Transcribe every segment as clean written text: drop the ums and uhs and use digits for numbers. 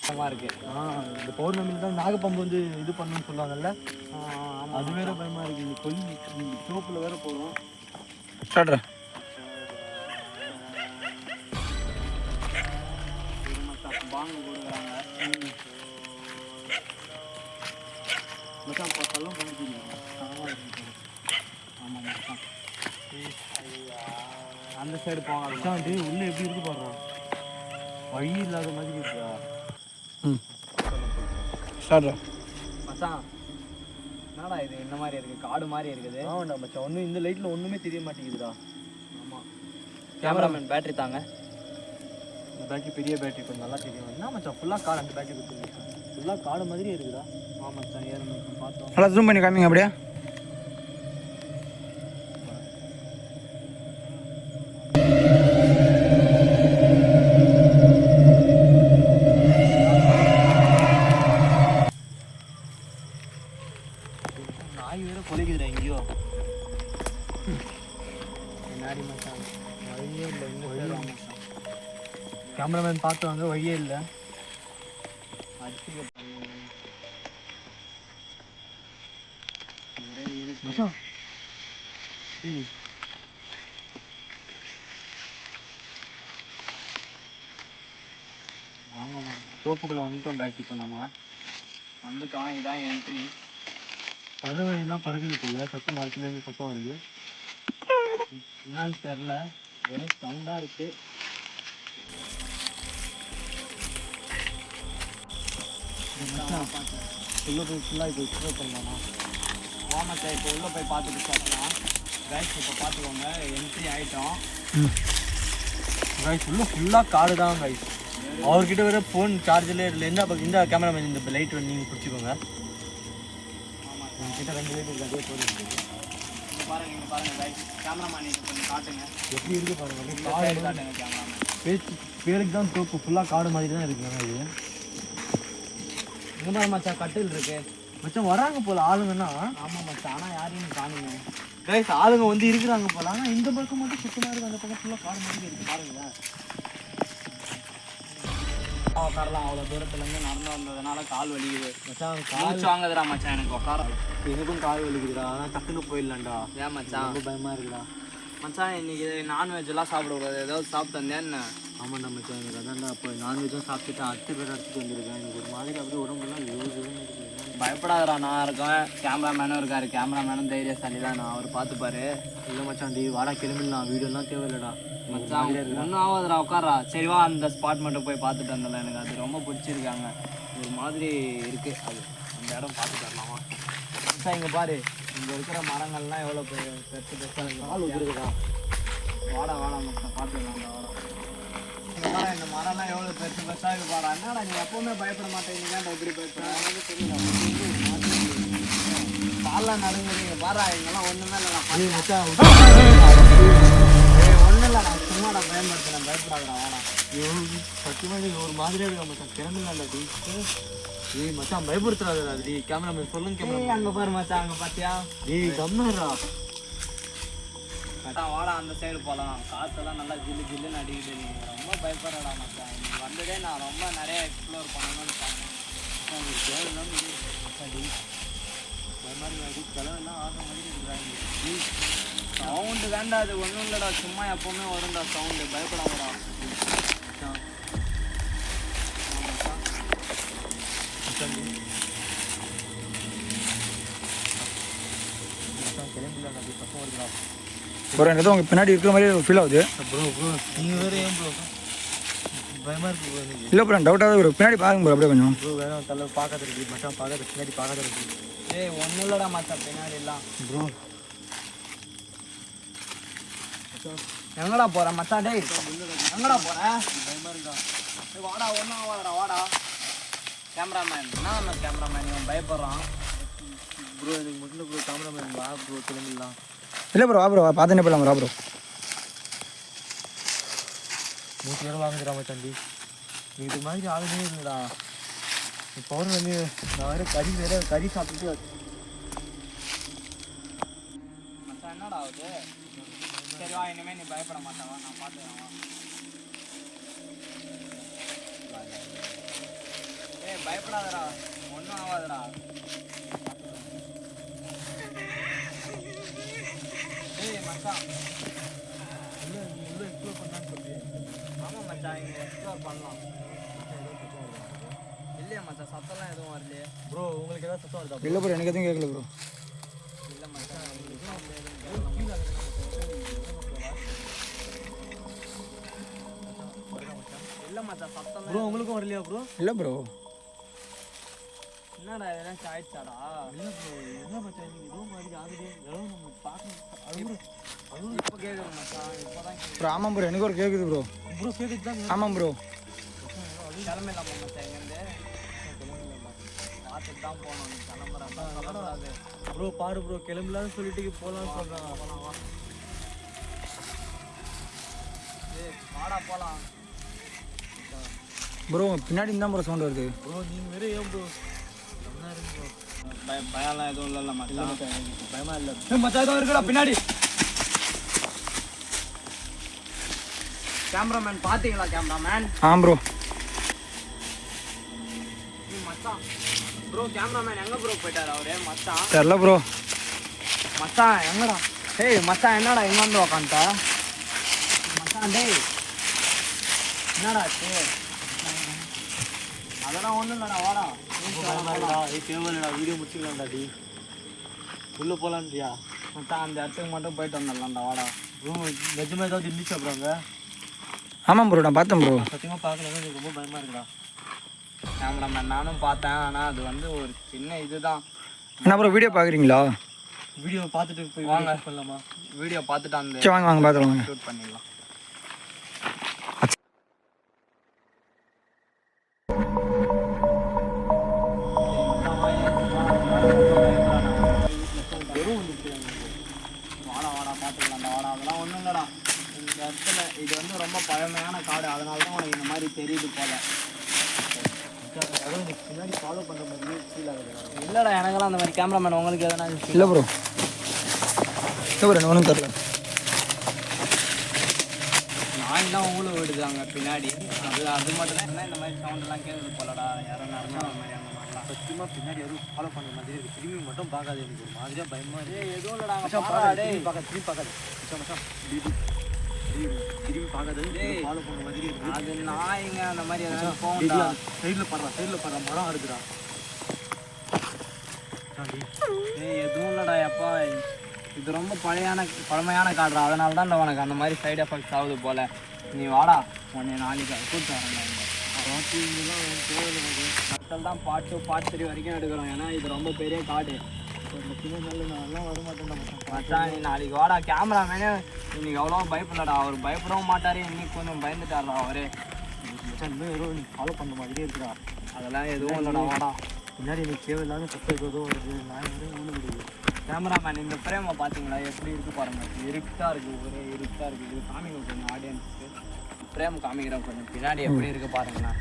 இருக்கு. இந்த பௌர்ணமியில் தான் நாகப்பாம்பு வந்து இது பண்ணணும்னு சொல்லுவாங்கல்ல, அது வேற பயமா இருக்கு. இந்த கொல்லி சோப்புல வேற போகிறோம். ஸ்டார்ட்ரா பாங்கு கொடுக்குறாங்க. மச்சான் பக்கெல்லாம் பண்ணிக்கிறீங்க. ஆமாம் மச்சான், அந்த சைடு போங்க மச்சான். உள்ளே எப்படி இருக்கு பாடுறோம், வழி இல்லாத மாதிரி இருக்கா. ஸ்டார்ட்ரா மச்சான் என்னடா இது இந்த மாதிரி இருக்குது, காடு மாதிரி இருக்குது. ஆமாண்டா மச்சான், ஒன்றும் இந்த லைட்டில் ஒன்றுமே தெரிய மாட்டேங்குதுடா. ஆமாம், கேமராமேன் பேட்டரி தாங்க. இந்த பேட்டரி பெரிய பேட்டரி, கொஞ்சம் நல்லா தெரியும். என்ன மச்சான் ஃபுல்லாக காடு, அந்த பேட்டரி கொடுத்துருங்க. ஃபுல்லாக காடு மாதிரியே இருக்குதா. ஆமாம் மச்சான், ஏறும் பார்த்தோம். நல்லா ஜூம் பண்ணி காமிங்க அப்படியே. நாய் வேற கொலைக்குதுடா எங்கேயோ. முன்னாடி மச்சான் வழியே இல்லை, எங்கே போயிடுவாங்க மச்சான். கேமராமேன் பார்த்து வாங்க, வழியே இல்லை. அடிச்சு மச்சான் வாங்க தோப்புக்குள்ள வந்துட்டோம். பேக் இப்போ நம்ம வந்துட்டோம். இதான் என்ட்ரி. பறவைலாம் பறக்குதுக்குள்ள சத்தம், மரத்துலேருந்து சத்தம் வருது. என்னன்னு தெரில, வெறும் சவுண்டாக இருக்கு. உள்ளே போய் ஃபுல்லாக இப்போ எக்ஸ்ப்ளோர் பண்ணலாமா? ஆமாச்சா, இப்போ உள்ளே போய் பார்த்துட்டு சாப்பிடலாம். கைஸ் இப்போ பார்த்துக்கோங்க, என்ட்ரி ஆகிட்டோம். கைஸ் உள்ளே ஃபுல்லாக காடு தான் கைஸ். அவர்கிட்ட வேறு ஃபோன் சார்ஜில் இல்லை. இந்த கேமராமேன் இந்த லைட் வந்து நீங்கள் பிடிச்சிக்கோங்க. கிட்ட 2 லைட் இருக்குது, அதே போதும் இருக்குது. பாருங்கள், நீங்கள் பாருங்கள் கைஸ், கேமராமேன் கொஞ்சம் காட்டுங்க எப்படி இருக்குது பாருங்கள். காடு காட்டுங்க கேமராமேன். பேருக்கு தான் தோப்பு, ஃபுல்லாக காடு மாதிரி தான் இருக்குங்க. இது இங்கே பாரு மச்சான், கட்டில் இருக்கு மச்சான். வராங்க போல் ஆளுங்கன்னா. ஆமாம் மச்சான், ஆனால் யாரையும் காணுங்க கைஸ். ஆளுங்க வந்து இருக்கிறாங்க போல், ஆனால் இந்த பக்கம் மட்டும் சுத்தமாக இருக்குது. அந்த பக்கம் ஃபுல்லாக காடு மாதிரி இருக்குது பாருங்களேன். உட்காரலாம், அவ்வளோ தூரத்துலேருந்து நடந்து வந்ததுனால கால் வலிக்குது மச்சான். கால் வாங்குதுடா மச்சான், எனக்கு உட்கார. எனக்கும் கால் வலிக்குதுடா, ஆனால் டக்குன்னு போயிடலாம்டா. ஏன் மச்சான் ரொம்ப பயமாக இருக்குடா மச்சான். இன்னைக்கு நான்வெஜ்லாம் சாப்பிடக்கூடாது, ஏதாவது சாப்பிட்டு வந்தேன் என்ன? ஆமாண்டா மச்சான், எனக்கு அதான்டா. அப்போ நான்வெஜ்ஜும் சாப்பிட்டுட்டு அடுத்த பேர் அடிச்சுட்டு வந்துருக்கேன். எனக்கு ஒரு மாதிரி அப்படியே உடம்புலாம் இருக்குது. பயப்படாதடா, நான் இருக்கேன். கேமராமேனும் இருக்காரு, கேமராமேனும் தைரியசாலி தான். நான் அவர் பார்த்துப்பாரு. இல்லை மச்சான், வாடா கிளம்பிடலாம், வீடியோலாம் தேவையில்லடா மச்சான். ஒன்றும் ஆகாதுடா, உட்காரா. சரிவா, அந்த ஸ்பாட் மட்டும் போய் பார்த்துட்டு வந்தல. எனக்கு அது ரொம்ப பிடிச்சிருக்காங்க, ஒரு மாதிரி இருக்குது அது. அந்த இடம் பார்த்துட்டு வரலாமா மச்சான்? இங்கே பாரு, இங்கே இருக்கிற மரங்கள்லாம் எவ்வளோ பெருசு பெருசாக கால் இருக்குதா. வாடா வாடா மச்சான், பார்த்துக்கலாம்டா வாடா. இந்த மரம்லாம் எவ்வளோ பெருசு பெருசாக இருக்கு பாடா. என்னடா நீ எப்பவுமே பயப்பட மாட்டேன், நீ தான் இப்படி பயப்பட தெரியல. காலெலாம் நடுங்குறீங்க பாரா. இங்கெல்லாம் ஒன்றுமே இல்லைடா மச்சான். ஒன்றும் இல்லைடா, சும்மாடா பயன்படுத்துகிறேன், பயப்படாதடா வாடா. சத்தியமாக ஒரு மாதிரியாக இருக்கா மச்சான், கிளம்பிடலாம்டா. ஏய் மச்சான், பயப்படுத்துறாதடா. டி கேமராமேன் சொல்லுங்க. கேமரா அங்கே பாரு மச்சான், அங்கே பார்த்தியா? ஏய் கம்மாடா மச்சான், வாடா அந்த சைடு போகலாம். காற்றெல்லாம் நல்லா ஜில்லு ஜில்லுன்னு அடிக்குது. நீ ரொம்ப பயப்படுறடா மச்சான். நீ வந்ததே நான் ரொம்ப நிறைய எக்ஸ்ப்ளோர் பண்ணணும்னு சொன்னேன். சவுண்டு வேண்டா, அது ஒன்றும் இல்லைடா, சும்மா எப்பவுமே வரும்டா சவுண்டு. பயப்படாதடா கிளம்பிடா. பக்கம் வருதுடா ப்ரோ. எனக்கு உங்கள் பின்னாடி இருக்கிற மாதிரி ஃபீல் ஆகுது ப்ரோ. நீங்கள் வேறு ஏன் ப்ரோ பயமாக இருக்குது ப்ரோ? இல்லை ப்ரோ, டவுட்டாக ப்ரோ. பின்னாடி பாருங்க ப்ரோ, அப்படியே கொஞ்சம் ப்ரோ. வேணும் தலை பார்க்காத இருக்குது மச்சான், பார்க்காத பின்னாடி பார்க்காத இருக்குது. ஏய் ஒன்றும் இல்லைடா மச்சான், பின்னாடி எல்லாம் ப்ரோ. எங்கடா போகிற மச்சான்? டேய் எங்கடா போகிற? பயமாக இருக்கா? வாடா, ஒன்றும் ஆகாதடா வாடா. கேமராமேன் என்ன கேமராமேன் இவன் பயப்படுறான் ப்ரோ. எனக்கு மட்டும் ப்ரோ கேமராமேன் வா ப்ரோ, கிளம்பிடலாம். இல்லை ப்ரோ, வா ப்ரோ, பார்த்துனே போகலாம் ப்ரோ. ப்ரோ 100 ரூபா வாங்குறா மச்சாண்டி. இது மாதிரி ஆளுமே இல்லைடா. பௌர்ணமி நான் வேறு கறி சாப்பிட்டு மச்சான். என்னடா ஆகுது? சரிவா, இனிமேல் நீ பயப்பட மாட்டாவா, நான் பார்த்துக்கலாம். பயப்படாதடா, ஒன்றும் ஆகாதடா. ஏய் மச்சான், இல்லை நீ உள்ள எக்ஸ்ப்ளோர் பண்ணான்னு சொல்லியே. ஆமாம் மச்சான், இங்கே எக்ஸ்ப்ளோர் பண்ணலாம். இல்லையா மச்சான், சத்தம்லாம் எதுவும் வரலையே. ப்ரோ உங்களுக்கு ஏதாவது சத்தம் வருதா? இல்லை ப்ரோ, எனக்கு எதுவும் கேட்கல ப்ரோ. இல்லை மச்சான், இல்லை மச்சான், சத்தம் ப்ரோ உங்களுக்கும் வரலையா ப்ரோ? இல்லை ப்ரோ. என்னடா ஏதாச்சும் ஆயிடுச்சாடா? இல்லை ப்ரோ, என்ன மச்சான் நீங்கள் ஏதோ மாதிரி ஆகுது, ஏதோ நம்ம பார்க்கணும். அதுவும் இப்போ கேட்குறேன் மச்சான், இப்போ தான் ப்ரோ ஆமாம் ப்ரோ, எனக்கு ஒரு கேட்குது ப்ரோ. ப்ரோ கேட்டுட்டு தான் ஆமாம் ப்ரோ. கிளம்பிடலாமா மச்சான் இங்கேருந்து? பார்த்துட்டு தான் போகணும். நீ கிளம்புறாது. ப்ரோ பாரு ப்ரோ, கிளம்பலான்னு சொல்லிட்டு போகலான்னு சொல்கிறாங்க. போகலாம் வா. ஏய் வாடா போகலாம். ப்ரோ பின்னாடி தான் ப்ரோ சவுண்ட் வருது. ப்ரோ நீங்கள் வேறு ஏன் ப்ரோ நல்லா இருக்கு ப்ரோ. பயம்லாம் எதுவும் இல்லைல்ல மச்சான்? பயமா இல்லை மச்சான் ஏதோ இருக்குடா பின்னாடி. கேமராமேன் பார்த்தீங்களா? Cameraman bro. மச்சான் ப்ரோ, கேமராமேன் எங்கே ப்ரோ போயிட்டார் அவரு? மச்சான் தெரில ப்ரோ. மச்சான் எங்கடா? ஏய் மச்சான் என்னடா இங்கே வந்து உக்காந்துட்டா? மச்சான் டேய் என்னடா ஆச்சு? அதெல்லாம் ஒன்றும் இல்லைடா, வாடா. பயமா இல்லடா. தேவையில்லடா, வீடியோ முடிச்சுக்கலாம்டா. டி உள்ளே போகலான்றியா? மச்சான் அந்த இடத்துக்கு மட்டும் போயிட்டு வந்துடலாம்டா, வாடா. ப்ரோ நிஜமாக ஏதாவது இருந்துச்சு அப்புறங்க? ஆமாம் ப்ரோ, நான் பார்த்தேன் ப்ரோ. சத்தியமாக பார்க்கல, எனக்கு ரொம்ப பயமாக இருக்குடா. கேமராமேன் நானும் பார்த்தேன், ஆனால் அது வந்து ஒரு சின்ன இதுதான். என்ன ப்ரோ வீடியோ பார்க்குறீங்களா? வீடியோ பார்த்துட்டு போய் வாங்க. பண்ணலாமா? வீடியோ பார்த்துட்டு அந்த சரி வாங்க வாங்க பார்த்துலாம் வாங்க. ஷூட் பண்ணிடலாம். வாடா வாடா பார்த்துக்கலாம்டா, வாடா. அதெல்லாம் ஒன்றும் இல்லைடா. இந்த இடத்துல இது வந்து ரொம்ப பழமையான காடு, அதனால தான் உனக்கு இந்த மாதிரி தெரியுது போல. அதுவும் எனக்கு பின்னாடி ஃபாலோ பண்ணுற மாதிரியே ஃபீல் ஆகுதுடா. இல்லைடா, எனக்கெல்லாம் அந்த மாதிரி கேமராமேன் உங்களுக்கு எதனா இல்லை ப்ரோ. இல்லை ப்ரோ, எனக்கு ஒன்றும் தெரில. நாய் தான் ஊழல் விடுது அங்கே பின்னாடி. அது மட்டும் தான் இந்த மாதிரி சவுண்டெல்லாம் கேட்குது போலடா. யாரும் நடந்தா அந்த மாதிரி அந்த மாதிரிலாம். சத்தியமாக பின்னாடி யாரும் ஃபாலோ பண்ணுற மாதிரி இருக்குது. திரும்பி மட்டும் பார்க்காது, எனக்கு ஒரு மாதிரியாக பயமாக இருக்குது. ஏய் எதுவும் இல்லைடா, அங்கே மச்சான் பாரா பார்க்காது, டேய். திரும்பி பார்க்காது. மச்சான் மச்சான் திரும்பி பார்க்காது, ஃபாலோ பண்ணுற மாதிரி இருக்குது. அது நாய்ங்க அந்த மாதிரி எதாவது போகும்டா. சைடில் பாடுறா மரம் இருக்குடா. ஏய் எதுவும் இல்லைடா எப்பா, இது ரொம்ப பழமையான காடுறா, அதனால தான் உனக்கு அந்த மாதிரி சைடு எஃபெக்ட்ஸ் ஆகுது போல. நீ வாடா, உன்னை நாளைக்கு கூப்பிட்டு வரேன். மக்கள் தான் பார்ட் 2 பார்ட் 3 வரைக்கும் எடுக்கிறோம், ஏன்னா இது ரொம்ப பெரிய காடு. நல்லா வர மாட்டேன் மச்சான் நீ நாளைக்கு வாடா. கேமராமேனே இன்னைக்கு அவ்வளோ பயப்படலடா, அவர் பயப்படவும் மாட்டார். இன்னைக்கு கொஞ்சம் பயந்துட்டாரா அவரு. மச்சான். இன்னும் ஏதோ நீ ஃபாலோ பண்ண மாதிரியே இருக்குடா. அதெல்லாம் எதுவும் இல்லைடா, வாடா. பின்னாடி எனக்கு தேவையில்லாத சத்தம் ஏதோ வருது. நான் வரையும் ஒன்று முடியுது. கேமராமேன் இந்த ஃப்ரேமை பார்த்தீங்களா எப்படி இருக்கு பாருங்க. இருட்டாக இருக்குது, ஒரே இருட்டாக இருக்குது. இது காமிங்க கொஞ்சம் ஆடியன்ஸுக்கு. ஃப்ரேம் காமிக்கிறேன் கொஞ்சம் பின்னாடி எப்படி இருக்கு பாருங்கண்ணா.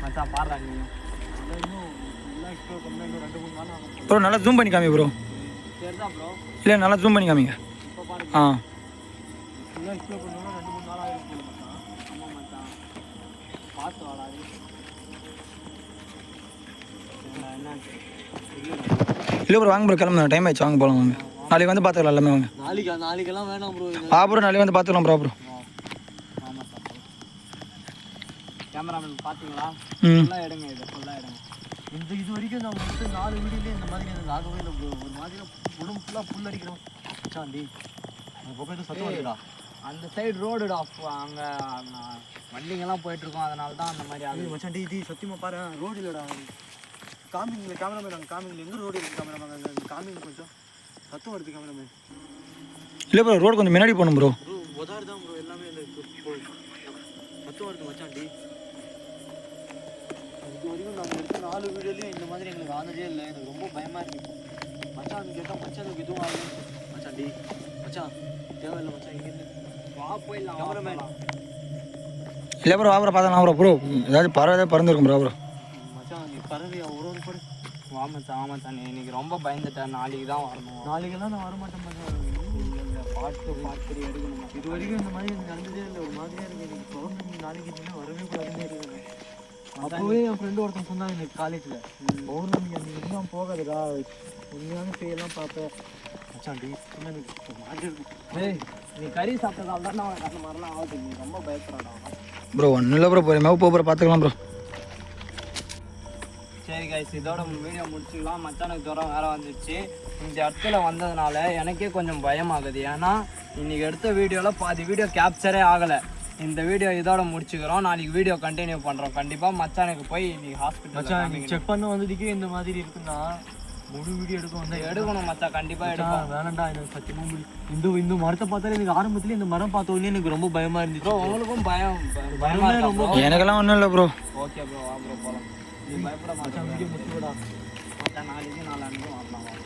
மச்சான் பாடுறா நீ. இன்னும் நல்லா எக்ஸ்ப்ளோர் பண்ணால் இன்னும் 2-3 நாள் ஆகும் ப்ரோ நல்லா ஜூம் பண்ணி காமி ப்ரோ. சரிதா ப்ரோ? இல்லை நல்லா ஜூம் பண்ணி காமிங்க. இப்போ பாருங்க. ஃபுல்லாக எக்ஸ்ப்ளோர் பண்ணோம்னா 2-3 நாள் ஆகிடும் மச்சான். ஆமாம் மச்சான், பார்த்து வாடா. என்னாச்சு? இல்லை ப்ரோ வாங்க ப்ரோ, கிளம்புங்க, டைம் ஆயிடுச்சு, வாங்க போகலாம் வாங்க. நாளைக்கு வந்து பார்த்துக்கலாம் எல்லாமே வாங்க. நாளைக்கெல்லாம் வேணாம் ப்ரோ. ப்ரோ நாளைக்கு வந்து பார்த்துக்கலாம் ப்ரோ. ஆமாம் சார். கேமராமேன் பார்த்தீங்களா? ம் ஃபுல்லாக எடுங்க, இது ஃபுல்லாக எடுங்க. இது வரைக்கும் நான் வந்து 4 வீடியோலேயே இந்த மாதிரி எனக்கு ஆகவே இல்லை ப்ரோ. ஒரு மாதிரியாக உடம்பு ஃபுல்லாக புல் அடிக்கிறோம். சாண்டி அந்த பக்கம் எதுவும் சத்தம் வருதுடா. அந்த சைடு ரோடுடா, அங்கே வண்டிங்கெல்லாம் போயிட்டுருக்கோம், அதனால தான் அந்த மாதிரி ஆகுது. மச்சாண்டி இது சத்தியமாக பாரு, ரோடு இல்லைடா. காமிங்கள கேமராமேன், நாங்கள் காமிங்கள எங்கே ரோடு இருக்குது கேமராமேன்? அங்கே காமிங்க கொஞ்சம். சத்தம் வருது கேமராமேன். இல்லை ப்ரோ, ரோடு கொஞ்சம் முன்னாடி போகணும் ப்ரோ. ப்ரோ உதாரு தான் ப்ரோ, எல்லாமே இல்லை. சத்தம் வருது மச்சாண்டி. இது வரைக்கும் நாங்கள் எடுத்த 4 வீடியோலையும் இந்த மாதிரி எங்களுக்கு ஆனதே இல்லை. எனக்கு ரொம்ப பயமாக இருக்குது. மச்சான் கேட்டால் மச்சானுக்கு எதுவும் ஆகணும் மச்சாண்டி. மச்சான் தேவையில்லை மச்சான், இங்கேருந்து வா போயிடலாம். கேமராமேன். இல்லை ப்ரோ ப்ரோ பார்த்துக்கலாம் ப்ரோ. ஏதாச்சும் பறவை ஏதாவது பறந்துருக்கும் ப்ரோ. மச்சான் நீ பறவையா ஒரு படம்? வா மச்சான், ஆமாம் மச்சான், நீ இன்னைக்கு ரொம்ப பயந்துட்டேன். நாளைக்கு தான் வரணும். நாளைக்கெல்லாம் நான் வரமாட்டேன் மச்சான். பார்த்து 3 எடுக்கணும். இது வரைக்கும் இந்த மாதிரி எனக்கு நடந்ததே இல்லை. ஒரு மாதிரியாக இருக்குது. எனக்கு தொடர்ந்து நீ நாளைக்கு இனிமேல் வரவே கூடாதுன்னு இருக்குது. அப்போவே என் ஃப்ரெண்டு ஒருத்தன் சொன்னாங்க எனக்கு காலேஜில் பௌர்ணமி அன்னைக்கு இன்னும் போகாதுடா உண்மையான பேயெல்லாம் பார்ப்பேன் மச்சான் டி டேய் நீ கறி சாப்பிட்டதால தான் நான் அந்த மாதிரிலாம் ஆகுது நீ ரொம்ப பயப்படுறடா ப்ரோ ஒன்றும் இல்லை ப்ரோ பொறுமையாக போகிற பார்த்துக்கலாம் ப்ரோ. சரி கைஸ் இதோட வீடியோ முடிச்சுக்கலாம். மச்சானுக்கு தூரம் வேறு வந்துடுச்சு. இந்த இடத்துல வந்ததுனால எனக்கே கொஞ்சம் பயமாகுது. ஏன்னா இன்றைக்கி எடுத்த வீடியோவில் பாதி வீடியோ கேப்சரே ஆகலை. இந்த வீடியோ இதோட முடிச்சுக்கிறோம். நாளைக்கு வீடியோ கண்டினியூ பண்ணுறோம். கண்டிப்பாக மச்சானுக்கு போய் இன்னைக்கு ஹாஸ்பிட்டல் செக் பண்ண வந்ததுக்கே இந்த மாதிரி இருக்குன்னா முழு வீடியோ எடுக்க வந்தால் எடுக்கணும் மச்சான், கண்டிப்பாக எடுக்கணும். வேணாண்டா எனக்கு சத்தியமாக இந்த மரத்தை பார்த்தாலே எனக்கு ஆரம்பத்துல இந்த மரம் பார்த்த உடனே எனக்கு ரொம்ப பயமாக இருந்துச்சு. ப்ரோ உங்களுக்கும் பயமாக ரொம்ப எனக்கெல்லாம் ஒன்றும் இல்லை ப்ரோ. ஓகே ப்ரோ வா ப்ரோ போகலாம். நீ பயப்பட மாட்டான். வீடியோ முடிச்சுடா மச்சான் நாளைக்கு நாளான்னைக்கும் வரலாம்.